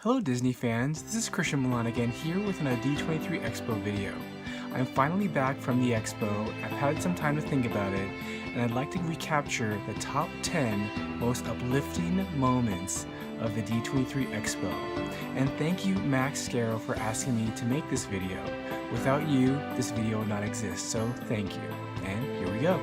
Hello Disney fans, this is Christian Milan again here with a D23 Expo video. I'm finally back from the Expo. I've had some time to think about it, and I'd like to recapture the top 10 most uplifting moments of the D23 Expo. And thank you Max Scarrow for asking me to make this video. Without you, this video would not exist, so thank you. And here we go.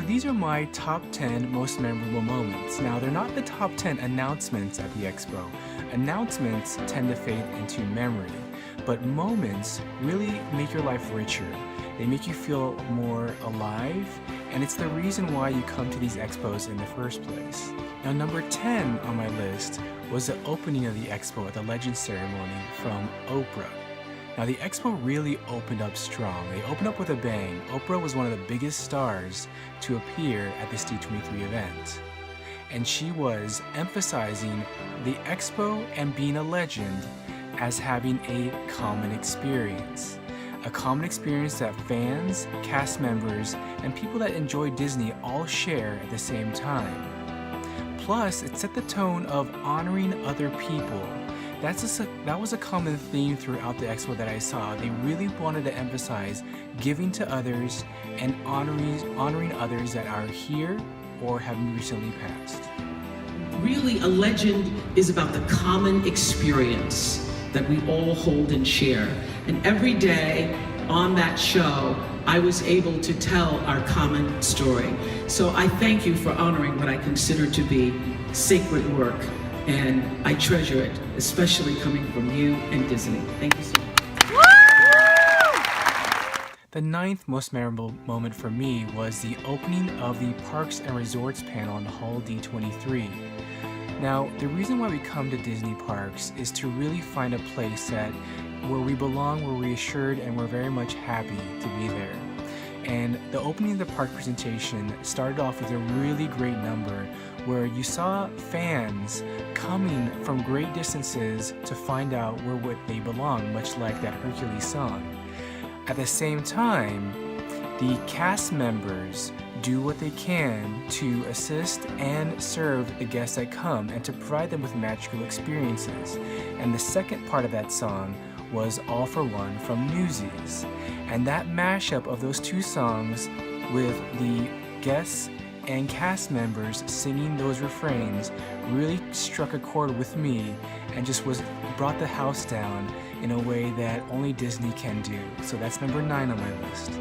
These are my top 10 most memorable moments. Now, they're not the top 10 announcements at the Expo. Announcements tend to fade into memory, but moments really make your life richer. They make you feel more alive, and it's the reason why you come to these Expos in the first place. Now, number 10 on my list was the opening of the Expo at the Legends ceremony from Oprah. Now, the Expo really opened up strong. They opened up with a bang. Oprah was one of the biggest stars to appear at this D23 event. And she was emphasizing the Expo and being a legend as having a common experience. A common experience that fans, cast members, and people that enjoy Disney all share at the same time. Plus, it set the tone of honoring other people. That was a common theme throughout the Expo that I saw. They really wanted to emphasize giving to others and honoring others that are here or have recently passed. Really, a legend is about the common experience that we all hold and share. And every day on that show, I was able to tell our common story. So I thank you for honoring what I consider to be sacred work. And I treasure it, especially coming from you and Disney. Thank you so much. The ninth most memorable moment for me was the opening of the Parks and Resorts panel on Hall D23. Now, the reason why we come to Disney parks is to really find a place where we belong, we're reassured, and we're very much happy to be there. And the opening of the park presentation started off with a really great number where you saw fans coming from great distances to find out where they belong, much like that Hercules song. At the same time, the cast members do what they can to assist and serve the guests that come and to provide them with magical experiences. And the second part of that song was All for One from Newsies. And that mashup of those two songs with the guests and cast members singing those refrains really struck a chord with me and just brought the house down in a way that only Disney can do. So that's number 9 on my list.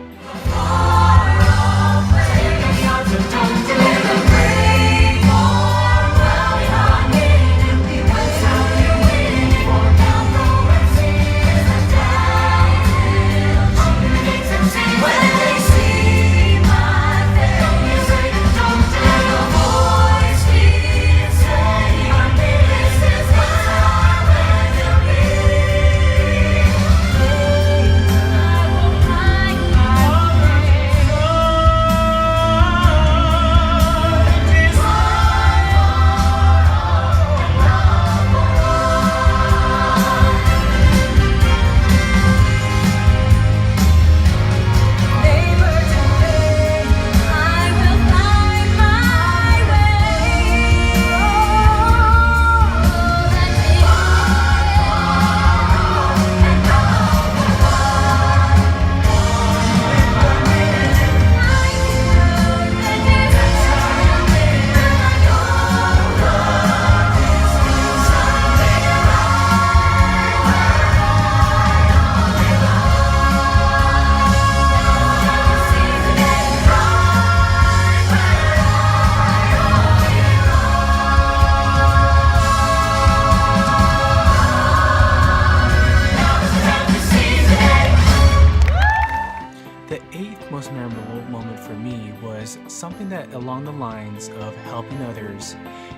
Something that along the lines of helping others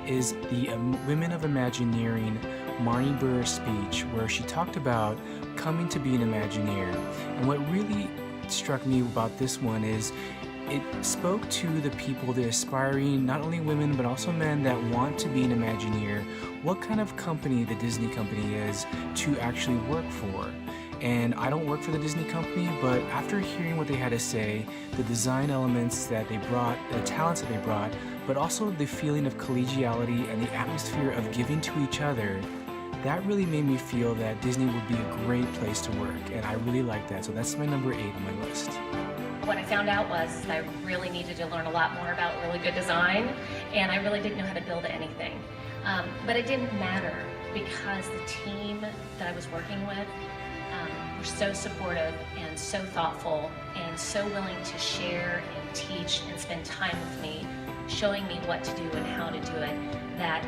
is the Women of Imagineering Marnie Burr speech, where she talked about coming to be an Imagineer. And what really struck me about this one is it spoke to the people, the aspiring, not only women, but also men that want to be an Imagineer, what kind of company the Disney company is to actually work for. And I don't work for the Disney company, but after hearing what they had to say, the design elements that they brought, the talents that they brought, but also the feeling of collegiality and the atmosphere of giving to each other, that really made me feel that Disney would be a great place to work, and I really like that. So that's my number 8 on my list. What I found out was I really needed to learn a lot more about really good design, and I really didn't know how to build anything. But it didn't matter because the team that I was working with were so supportive and so thoughtful and so willing to share and teach and spend time with me, showing me what to do and how to do it, that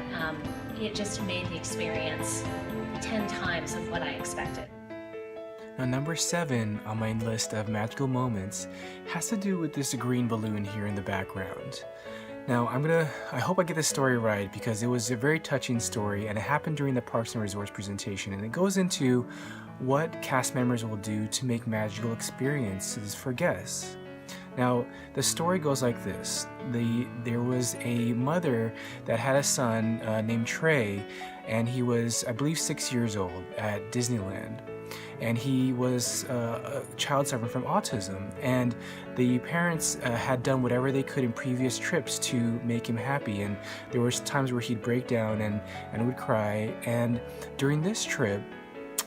it just made the experience 10 times of what I expected. Now, number 7 on my list of magical moments has to do with this green balloon here in the background. Now, I hope I get this story right because it was a very touching story and it happened during the Parks and Resorts presentation, and it goes into what cast members will do to make magical experiences for guests. Now, the story goes like this. There was a mother that had a son named Trey, and he was, I believe, 6 years old at Disneyland. And he was a child suffering from autism, and the parents had done whatever they could in previous trips to make him happy, and there was times where he'd break down and would cry. And during this trip,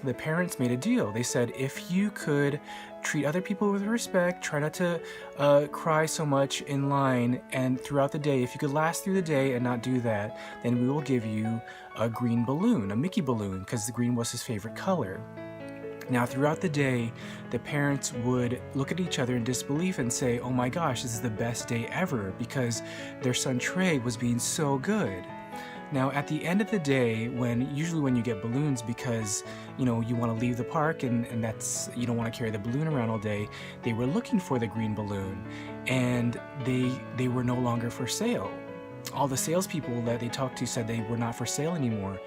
the parents made a deal. They said, if you could treat other people with respect, try not to cry so much in line, and throughout the day, if you could last through the day and not do that, then we will give you a green balloon, a Mickey balloon, because the green was his favorite color. Now, throughout the day, the parents would look at each other in disbelief and say, oh my gosh, this is the best day ever, because their son Trey was being so good. Now, at the end of the day, usually when you get balloons, because you want to leave the park and that's, you don't want to carry the balloon around all day, they were looking for the green balloon, and they were no longer for sale. All the salespeople that they talked to said they were not for sale anymore,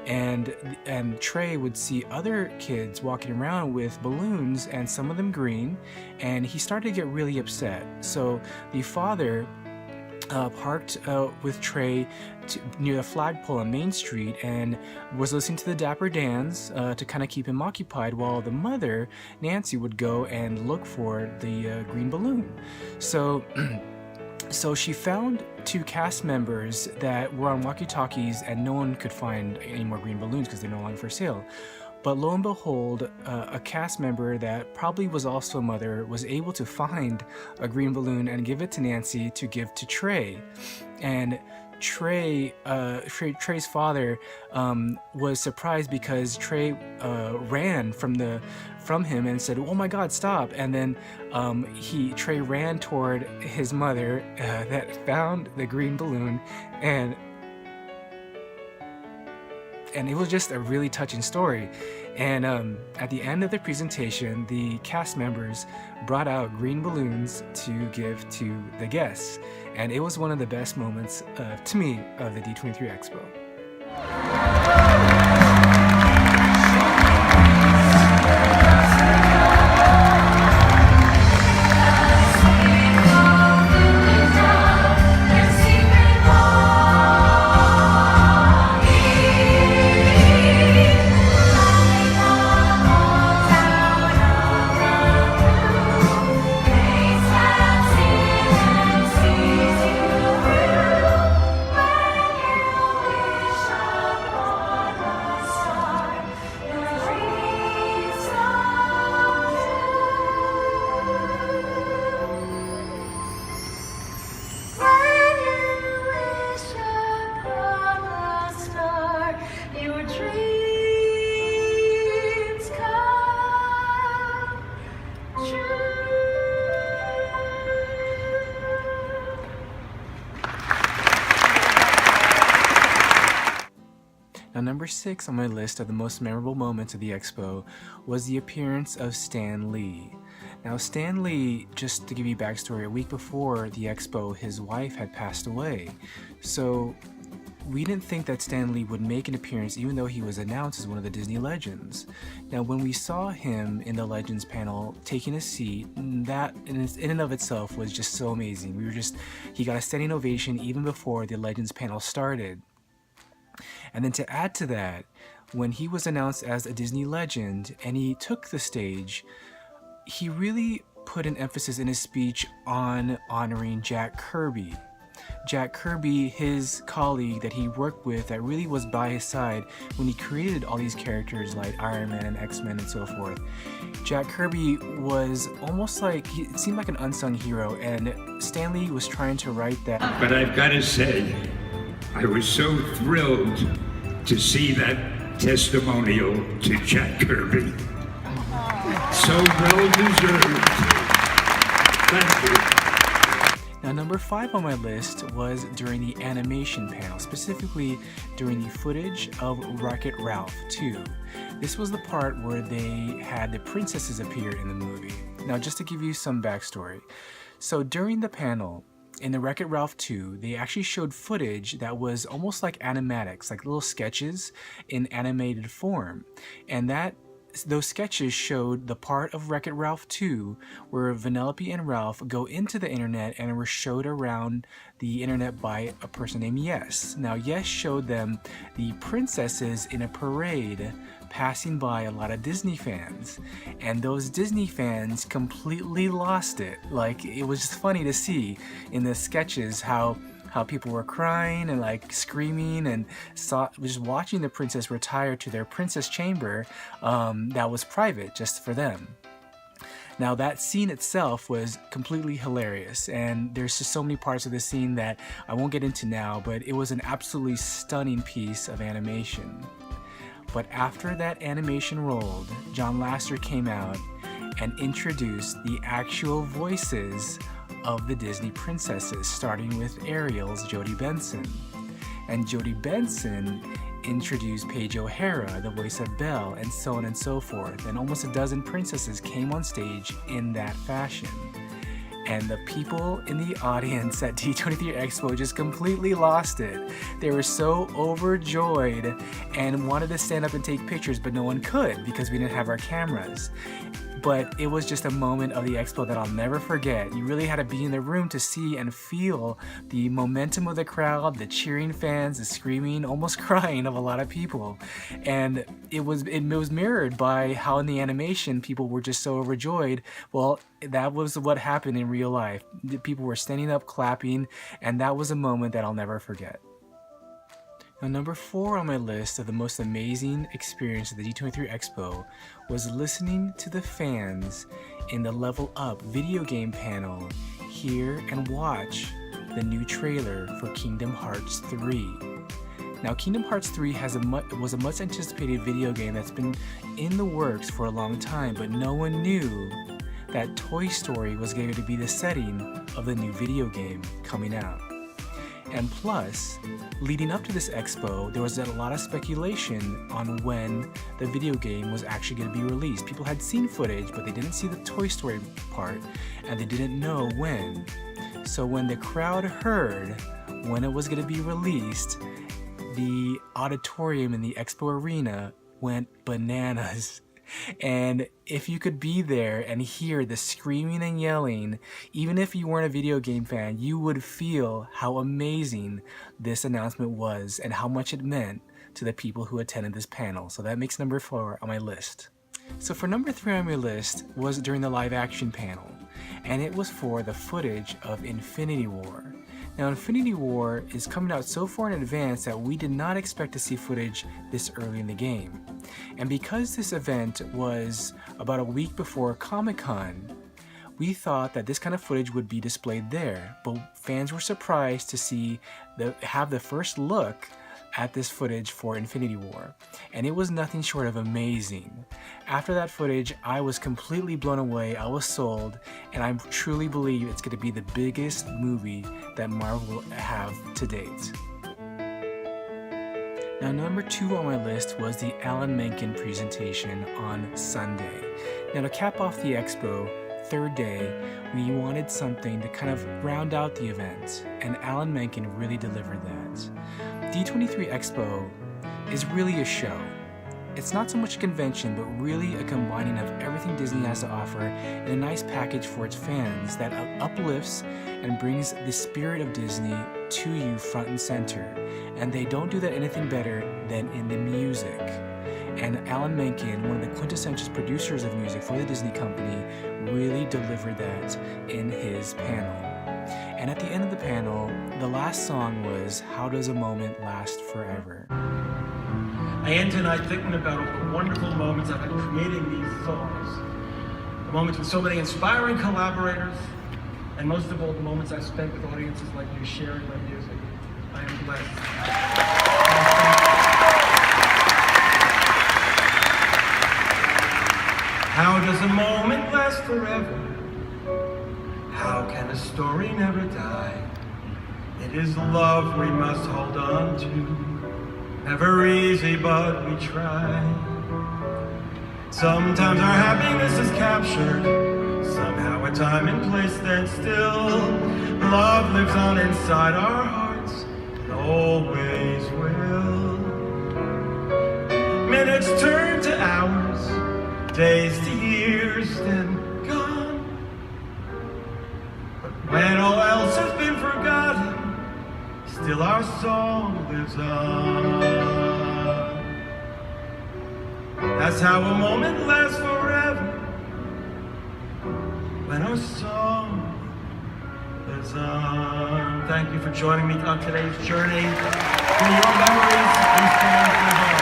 and Trey would see other kids walking around with balloons, and some of them green, and he started to get really upset. So the father parked with Trey near the flagpole on Main Street and was listening to the Dapper Dans to kind of keep him occupied, while the mother, Nancy, would go and look for the green balloon. So she found 2 cast members that were on walkie-talkies, and no one could find any more green balloons because they're no longer for sale. But lo and behold, a cast member that probably was also a mother was able to find a green balloon and give it to Nancy to give to Trey. And Trey's father was surprised because Trey ran from him and said, "Oh my God, stop!" And then Trey ran toward his mother that found the green balloon, and it was just a really touching story. And at the end of the presentation, the cast members brought out green balloons to give to the guests, and it was one of the best moments to me of the D23 Expo. Now, number 6 on my list of the most memorable moments of the Expo was the appearance of Stan Lee. Now, Stan Lee, just to give you backstory, a week before the Expo, his wife had passed away. So we didn't think that Stan Lee would make an appearance even though he was announced as one of the Disney legends. Now, when we saw him in the Legends panel taking a seat, that in and of itself was just so amazing. He got a standing ovation even before the Legends panel started. And then to add to that, when he was announced as a Disney legend and he took the stage, he really put an emphasis in his speech on honoring Jack Kirby. Jack Kirby, his colleague that he worked with, that really was by his side when he created all these characters like Iron Man and X-Men and so forth. Jack Kirby was almost like, it seemed like an unsung hero, and Stan Lee was trying to write that. But I've got to say, I was so thrilled to see that testimonial to Jack Kirby. So well deserved. Thank you. Now, number 5 on my list was during the animation panel, specifically during the footage of Wreck-It Ralph 2. This was the part where they had the princesses appear in the movie. Now, just to give you some backstory. So during the panel, in the Wreck-It Ralph 2, they actually showed footage that was almost like animatics, like little sketches in animated form. And those sketches showed the part of Wreck-It Ralph 2 where Vanellope and Ralph go into the internet and were showed around the internet by a person named Yes. Now, Yes showed them the princesses in a parade passing by a lot of Disney fans, and those Disney fans completely lost it. Like, it was just funny to see in the sketches how people were crying and like screaming and just watching the princess retire to their princess chamber that was private just for them. Now, that scene itself was completely hilarious, and there's just so many parts of the scene that I won't get into now, but it was an absolutely stunning piece of animation. But after that animation rolled, John Lasseter came out and introduced the actual voices of the Disney princesses, starting with Ariel's Jodie Benson. And Jodie Benson introduced Paige O'Hara, the voice of Belle, and so on and so forth. And almost a dozen princesses came on stage in that fashion. And the people in the audience at D23 Expo just completely lost it. They were so overjoyed and wanted to stand up and take pictures, but no one could because we didn't have our cameras. But it was just a moment of the expo that I'll never forget. You really had to be in the room to see and feel the momentum of the crowd, the cheering fans, the screaming, almost crying of a lot of people. And it was mirrored by how in the animation people were just so overjoyed. Well, that was what happened in real life. The people were standing up, clapping, and that was a moment that I'll never forget. Now, number 4 on my list of the most amazing experience at the D23 Expo was listening to the fans in the Level Up video game panel hear and watch the new trailer for Kingdom Hearts 3. Now, Kingdom Hearts 3 was a much anticipated video game that's been in the works for a long time, but no one knew that Toy Story was going to be the setting of the new video game coming out. And plus, leading up to this expo, there was a lot of speculation on when the video game was actually going to be released. People had seen footage, but they didn't see the Toy Story part, and they didn't know when. So when the crowd heard when it was going to be released, the auditorium in the expo arena went bananas. And if you could be there and hear the screaming and yelling, even if you weren't a video game fan, you would feel how amazing this announcement was and how much it meant to the people who attended this panel. So that makes number 4 on my list. So for number 3 on my list was during the live action panel, and it was for the footage of Infinity War. Now, Infinity War is coming out so far in advance that we did not expect to see footage this early in the game. And because this event was about a week before Comic-Con, we thought that this kind of footage would be displayed there, but fans were surprised to have the first look at this footage for Infinity War, and it was nothing short of amazing. After that footage, I was completely blown away, I was sold, and I truly believe it's going to be the biggest movie that Marvel will have to date. Now, number 2 on my list was the Alan Menken presentation on Sunday. Now, to cap off the expo, third day, we wanted something to kind of round out the event, and Alan Menken really delivered that. D23 Expo is really a show. It's not so much a convention, but really a combining of everything Disney has to offer in a nice package for its fans that uplifts and brings the spirit of Disney to you front and center. And they don't do that anything better than in the music. And Alan Menken, one of the quintessential producers of music for the Disney company, really delivered that in his panel. And at the end of the panel, the last song was How Does a Moment Last Forever? I end tonight thinking about all the wonderful moments I've had creating these songs. The moments with so many inspiring collaborators, and most of all, the moments I've spent with audiences like you sharing my music. I am blessed. How does a moment last forever? How can a story never die? It is love we must hold on to. Never easy, but we try. Sometimes our happiness is captured. Somehow a time and place stands still. Love lives on inside our hearts, and always will. Minutes turn to hours, days to years, then gone. But when all else has been forgotten, still our song lives on. That's how a moment lasts forever, when our song lives on. Thank you for joining me on today's journey through your memories and songs live on.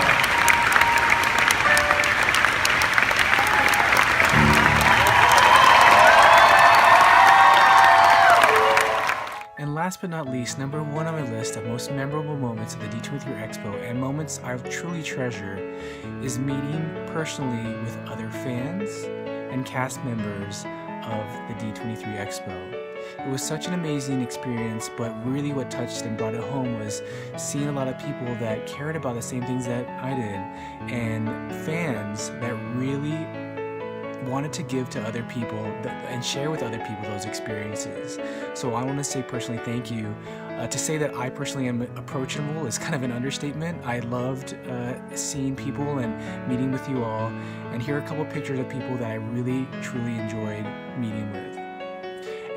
And last but not least, number one on my list of most memorable moments of the D23 Expo and moments I truly treasure is meeting personally with other fans and cast members of the D23 Expo. It was such an amazing experience, but really what touched and brought it home was seeing a lot of people that cared about the same things that I did, and fans that really wanted to give to other people and share with other people those experiences. So I want to say personally thank you. To say that I personally am approachable is kind of an understatement. I loved seeing people and meeting with you all, and here are a couple pictures of people that I really truly enjoyed meeting with.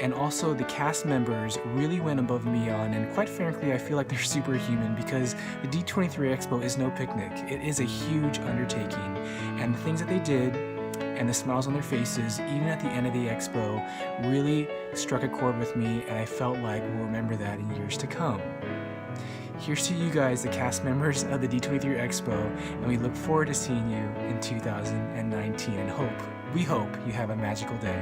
And also the cast members really went above and beyond, and quite frankly I feel like they're superhuman, because the D23 Expo is no picnic. It is a huge undertaking, and the things that they did and the smiles on their faces, even at the end of the expo, really struck a chord with me, and I felt like we'll remember that in years to come. Here's to you guys, the cast members of the D23 Expo, and we look forward to seeing you in 2019, and we hope you have a magical day.